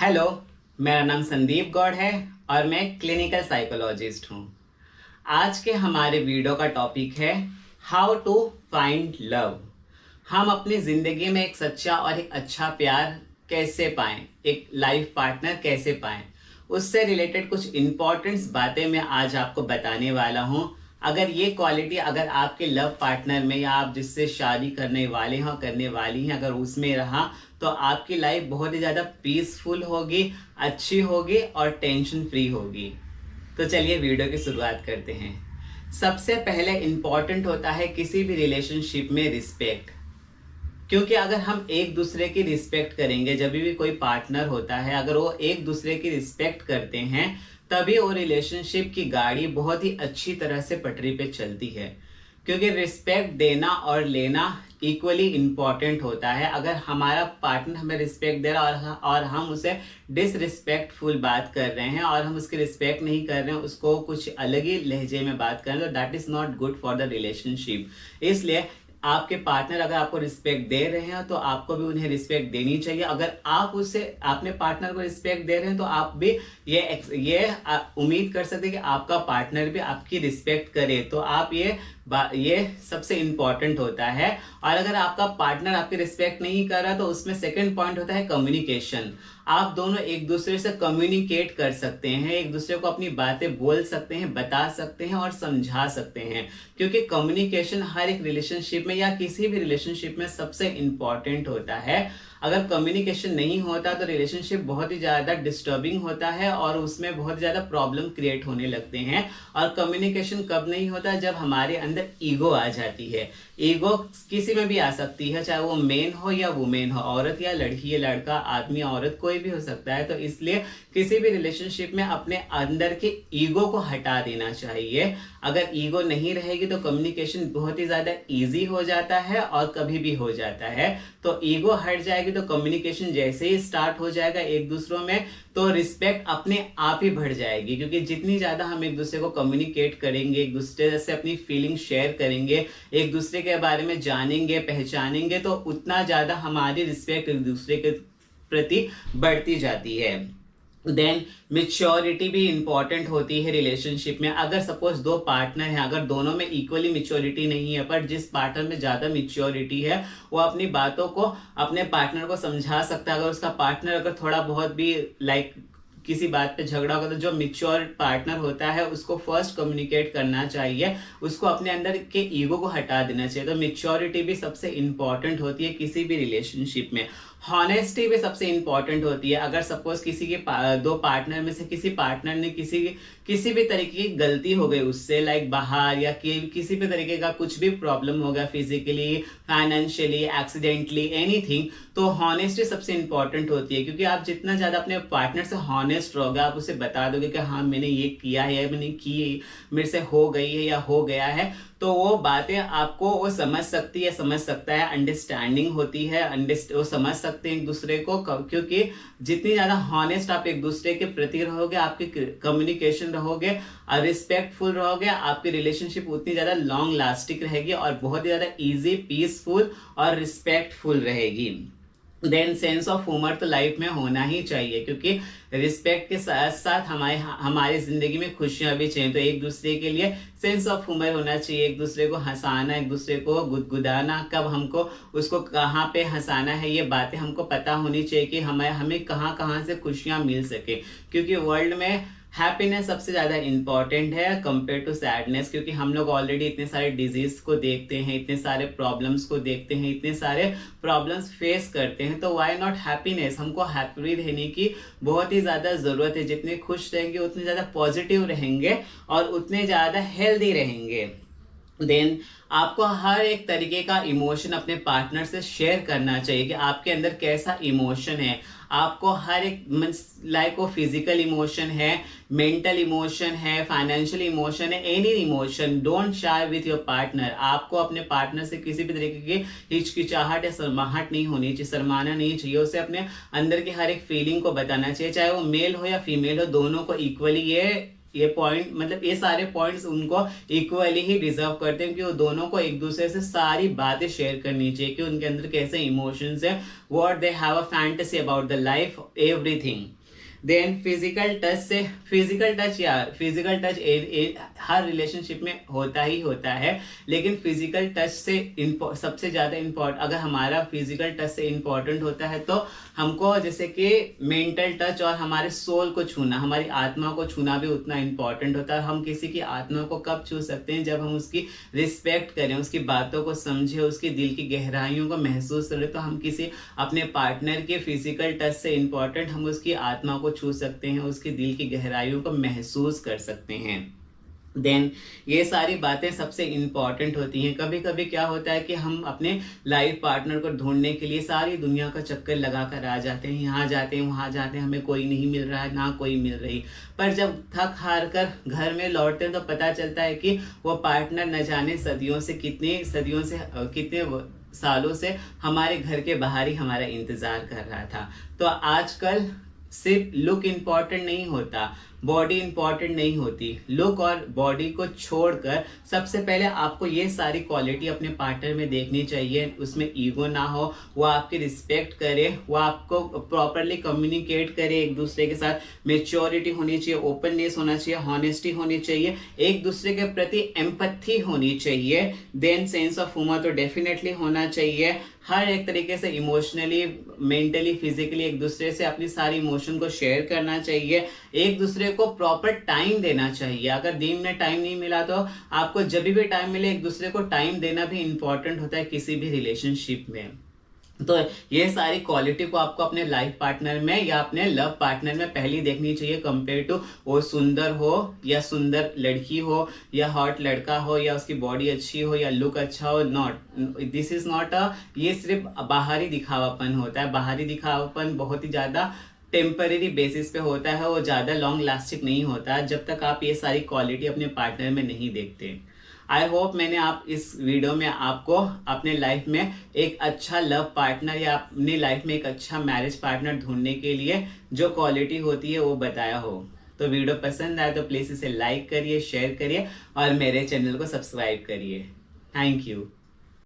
Hello, मेरा नाम संदीप गौड़ है और मैं क्लिनिकल साइकोलॉजिस्ट हूँ। आज के हमारे वीडियो का टॉपिक है हाउ टू फाइंड लव। हम अपनी ज़िंदगी में एक सच्चा और एक अच्छा प्यार कैसे पाएं, एक लाइफ पार्टनर कैसे पाएं, उससे रिलेटेड कुछ इम्पोर्टेंट बातें मैं आज आपको बताने वाला हूँ। अगर ये क्वालिटी अगर आपके लव पार्टनर में या आप जिससे शादी करने वाले हैं करने वाली हैं अगर उसमें रहा तो आपकी लाइफ बहुत ही ज़्यादा पीसफुल होगी, अच्छी होगी और टेंशन फ्री होगी। तो चलिए वीडियो की शुरुआत करते हैं। सबसे पहले इम्पॉर्टेंट होता है किसी भी रिलेशनशिप में रिस्पेक्ट। क्योंकि अगर हम एक दूसरे की रिस्पेक्ट करेंगे, जब भी कोई पार्टनर होता है अगर वो एक दूसरे की रिस्पेक्ट करते हैं तभी वो रिलेशनशिप की गाड़ी बहुत ही अच्छी तरह से पटरी पे चलती है। क्योंकि रिस्पेक्ट देना और लेना इक्वली इम्पॉर्टेंट होता है। अगर हमारा पार्टनर हमें रिस्पेक्ट दे रहा है और हम उसे डिसरिस्पेक्टफुल बात कर रहे हैं और हम उसकी रिस्पेक्ट नहीं कर रहे हैं, उसको कुछ अलग ही लहजे में बात कर रहे हैं, तो that is not good for the relationship. इसलिए आपके पार्टनर अगर आपको रिस्पेक्ट दे रहे हैं तो आपको भी उन्हें रिस्पेक्ट देनी चाहिए। अगर आप उसे अपने पार्टनर को रिस्पेक्ट दे रहे हैं तो आप भी ये उम्मीद कर सकते हैं कि आपका पार्टनर भी आपकी रिस्पेक्ट करे। तो आप ये सबसे इंपॉर्टेंट होता है। और अगर आपका पार्टनर आपकी रिस्पेक्ट नहीं कर रहा तो उसमें सेकंड पॉइंट होता है कम्युनिकेशन। आप दोनों एक दूसरे से कम्युनिकेट कर सकते हैं, एक दूसरे को अपनी बातें बोल सकते हैं, बता सकते हैं और समझा सकते हैं। क्योंकि कम्युनिकेशन हर एक रिलेशनशिप में या किसी भी रिलेशनशिप में सबसे इंपॉर्टेंट होता है। अगर कम्युनिकेशन नहीं होता तो रिलेशनशिप बहुत ही ज़्यादा डिस्टर्बिंग होता है और उसमें बहुत ज़्यादा प्रॉब्लम क्रिएट होने लगते हैं। और कम्युनिकेशन कब नहीं होता? जब हमारे अंदर ईगो आ जाती है। ईगो किसी में भी आ सकती है, चाहे वो मेन हो या वुमेन हो, औरत या लड़की या लड़का, आदमी औरत, कोई भी हो सकता है। तो इसलिए किसी भी रिलेशनशिप में अपने अंदर के ईगो को हटा देना चाहिए। अगर ईगो नहीं रहेगी तो कम्युनिकेशन बहुत ही ज़्यादा ईजी हो जाता है और कभी भी हो जाता है। तो ईगो हट जाएगी तो कम्युनिकेशन जैसे ही स्टार्ट हो जाएगा एक दूसरों में तो रिस्पेक्ट अपने आप ही बढ़ जाएगी। क्योंकि जितनी ज्यादा हम एक दूसरे को कम्युनिकेट करेंगे, एक दूसरे से अपनी फीलिंग शेयर करेंगे, एक दूसरे के बारे में जानेंगे, पहचानेंगे, तो उतना ज्यादा हमारी रिस्पेक्ट एक दूसरे के प्रति बढ़ती जाती है। देन मेच्योरिटी भी इंपॉर्टेंट होती है रिलेशनशिप में। अगर सपोज दो पार्टनर हैं, अगर दोनों में इक्वली मेच्योरिटी नहीं है पर जिस पार्टनर में ज्यादा मेच्योरिटी है वो अपनी बातों को अपने पार्टनर को समझा सकता है। अगर उसका पार्टनर अगर थोड़ा बहुत भी किसी बात पे झगड़ा होगा तो जो मिच्योर पार्टनर होता है उसको फर्स्ट कम्युनिकेट करना चाहिए, उसको अपने अंदर के ईगो को हटा देना चाहिए। तो मिच्योरिटी भी सबसे इंपॉर्टेंट होती है किसी भी रिलेशनशिप में। हॉनेस्टी भी सबसे इंपॉर्टेंट होती है। अगर सपोज किसी के दो पार्टनर में से किसी पार्टनर ने किसी भी तरीके की गलती हो गई उससे, बाहर या किसी भी तरीके का कुछ भी प्रॉब्लम हो गया, फिजिकली, फाइनेंशियली, एक्सीडेंटली, एनीथिंग, तो हॉनेस्टी सबसे इंपॉर्टेंट होती है। क्योंकि आप जितना ज्यादा अपने पार्टनर से हॉनेस्ट रहोगे, आप उसे बता दोगे कि हाँ मैंने ये किया है या मैंने की, मेरे से हो गई है या हो गया है, तो वो बातें आपको वो समझ सकती है, समझ सकता है, अंडरस्टैंडिंग होती है, वो समझ सकते हैं एक दूसरे को। क्योंकि जितनी ज्यादा हॉनेस्ट आप एक दूसरे के प्रति रहोगे, आपकी कम्युनिकेशन रहोगे और रिस्पेक्टफुल रहोगे, आपकी रिलेशनशिप उतनी ज्यादा लॉन्ग लास्टिंग रहेगी और बहुत ही ज्यादा इजी, पीसफुल और रिस्पेक्टफुल रहेगी। देन सेंस ऑफ ह्यूमर तो लाइफ में होना ही चाहिए। क्योंकि रिस्पेक्ट के साथ साथ हमारी जिंदगी में खुशियां भी चाहिए। तो एक दूसरे के लिए सेंस ऑफ ह्यूमर होना चाहिए, एक दूसरे को हंसाना, एक दूसरे को गुदगुदाना, कब हमको उसको कहाँ पे हंसाना है, ये बातें हमको पता होनी चाहिए कि हमें कहाँ कहाँ से खुशियां मिल सके। क्योंकि वर्ल्ड में हैप्पीनेस सबसे ज्यादा इंपॉर्टेंट है कंपेयर टू सैडनेस। क्योंकि हम लोग ऑलरेडी इतने सारे डिजीज को देखते हैं, इतने सारे प्रॉब्लम्स को देखते हैं, इतने सारे प्रॉब्लम्स फेस करते हैं, तो व्हाई नॉट हैप्पीनेस। हमको हैप्पी रहने की बहुत ही ज्यादा जरूरत है। जितने खुश रहेंगे उतने ज्यादा पॉजिटिव रहेंगे और उतने ज्यादा हेल्दी रहेंगे। देन आपको हर एक तरीके का इमोशन अपने पार्टनर से शेयर करना चाहिए कि आपके अंदर कैसा इमोशन है। आपको हर एक वो फिजिकल इमोशन है, मेंटल इमोशन है, फाइनेंशियल इमोशन है, any emotion, don't shy with your partner. आपको अपने पार्टनर से किसी भी तरीके की हिचकिचाहट या शर्माहट नहीं होनी चाहिए, शर्माना नहीं चाहिए। उसे अपने अंदर की हर एक फीलिंग को बताना चाहिए, चाहे वो मेल हो या फीमेल हो, दोनों को इक्वली ये ये पॉइंट मतलब ये सारे पॉइंट्स उनको इक्वली ही डिजर्व करते हैं कि वो दोनों को एक दूसरे से सारी बातें शेयर करनी चाहिए कि उनके अंदर कैसे इमोशंस है, what they have a fantasy about the life, everything. Then physical touch हर रिलेशनशिप में होता ही होता है, लेकिन फिजिकल टच से सबसे ज्यादा इम्पोर्टेंट, अगर हमारा फिजिकल टच से इम्पोर्टेंट होता है तो हमको जैसे कि मेंटल टच और हमारे सोल को छूना, हमारी आत्मा को छूना भी उतना इम्पोर्टेंट होता है। हम किसी की आत्मा को कब छू सकते हैं? जब हम उसकी रिस्पेक्ट करें, उसकी बातों को समझें, उसकी दिल की गहराइयों को महसूस करें। तो हम किसी अपने पार्टनर के फिजिकल टच से इम्पोर्टेंट हम उसकी आत्मा को छू सकते हैं, उसके दिल की गहराइयों को महसूस कर सकते हैं। देन ये सारी बातें सबसे इम्पॉर्टेंट होती हैं। कभी कभी क्या होता है कि हम अपने लाइफ पार्टनर को ढूंढने के लिए सारी दुनिया का चक्कर लगा कर आ जाते हैं, यहाँ जाते हैं वहाँ जाते हैं, हमें कोई नहीं मिल रहा है, ना कोई मिल रही। पर जब थक हार कर घर में लौटते हैं तो पता चलता है कि वो पार्टनर न जाने कितने सालों से हमारे घर के बाहर ही हमारा इंतजार कर रहा था। तो आजकल सिर्फ लुक इम्पॉर्टेंट नहीं होता, बॉडी इंपॉर्टेंट नहीं होती। लुक और बॉडी को छोड़कर सबसे पहले आपको ये सारी क्वालिटी अपने पार्टनर में देखनी चाहिए। उसमें ईगो ना हो, वो आपकी रिस्पेक्ट करे, वो आपको प्रॉपरली कम्युनिकेट करे एक दूसरे के साथ, मेच्योरिटी होनी चाहिए, ओपननेस होना चाहिए, हॉनेस्टी होनी चाहिए, एक दूसरे के प्रति एम्पैथी होनी चाहिए। देन सेंस ऑफ ह्यूमर तो डेफिनेटली होना चाहिए। हर एक तरीके से इमोशनली, मेंटली, फिजिकली एक दूसरे से अपनी सारी इमोशन को शेयर करना चाहिए। एक दूसरे को प्रॉपर टाइम देना चाहिए। अगर दिन में टाइम नहीं मिला तो आपको जब भी टाइम मिले एक दूसरे को टाइम देना भी इंपॉर्टेंट होता है किसी भी रिलेशनशिप में। तो ये सारी क्वालिटी को आपको अपने लाइफ पार्टनर में या अपने लव पार्टनर में पहली देखनी चाहिए, कंपेयर टू वो सुंदर हो या सुंदर लड़की हो या हॉट लड़का हो या उसकी बॉडी अच्छी हो या लुक अच्छा हो। दिस इज नॉट ये सिर्फ बाहरी दिखावापन होता है। बाहरी दिखावापन बहुत ही ज्यादा टेम्परेरी बेसिस पे होता है, वो ज्यादा लॉन्ग लास्टिंग नहीं होता जब तक आप ये सारी क्वालिटी अपने पार्टनर में नहीं देखते। आई होप मैंने आप इस वीडियो में आपको अपने लाइफ में एक अच्छा लव पार्टनर या अपनी लाइफ में एक अच्छा मैरिज पार्टनर ढूंढने के लिए जो क्वालिटी होती है वो बताया हो। तो वीडियो पसंद आए तो प्लीज इसे लाइक करिए, शेयर करिए और मेरे चैनल को सब्सक्राइब करिए। Thank you.